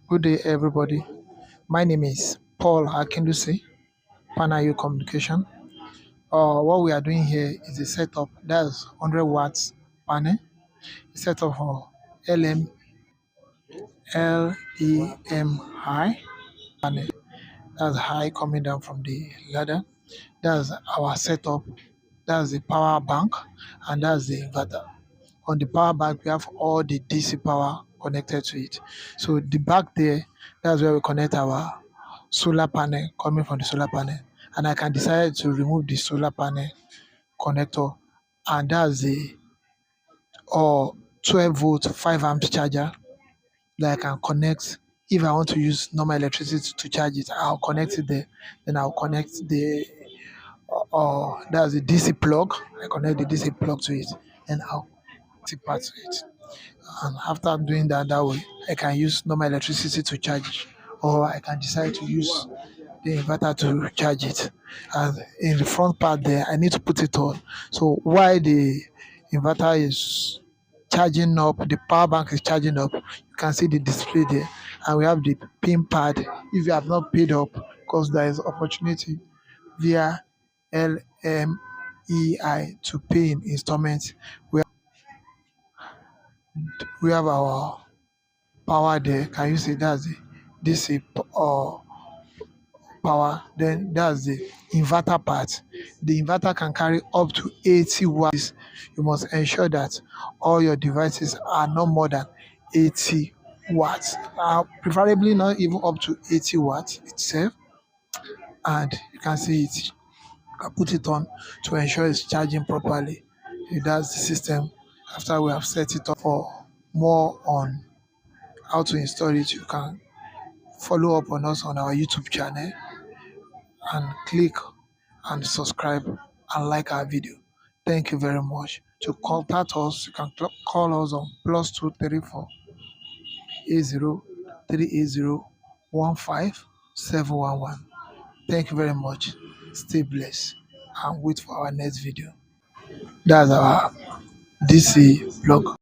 Good day, everybody. My name is Paul Akindusi, Panel Communication. What we are doing here is a setup that's 100 watts panel, setup for LEMI panel. That's high coming down from the ladder. That's our setup. That's the power bank, and that's the inverter. On the power bank, we have all the DC power connected to it. So the back there, that's where we connect our solar panel coming from the solar panel. And I can decide to remove the solar panel connector, and that's the 12 volt 5 amp charger that I can connect. If I want to use normal electricity to charge it, I'll connect it there. Then I'll connect the that's the DC plug. I connect the DC plug to it, and I'll take part to it. And after I'm doing that way, I can use normal electricity to charge, or I can decide to use the inverter to charge it. And in the front part there, I need to put it on. So while the inverter is charging up, the power bank is charging up, you can see the display there, and we have the pin pad. If you have not paid up, because there is opportunity via LMEI to pay in installments, we have our power there. Can you see that's the DC power? Then that's the inverter part. The inverter can carry up to 80 watts. You must ensure that all your devices are not more than 80 watts, preferably not even up to 80 watts itself. And you can see it, you can put it on to ensure it's charging properly. That's the system. After we have set it up, for more on how to install it, you can follow up on us on our YouTube channel and click and subscribe and like our video. Thank you very much. To contact us, you can call us on +234 80 380 15711. Thank you very much. Stay blessed and wait for our next video. That's our DC blog.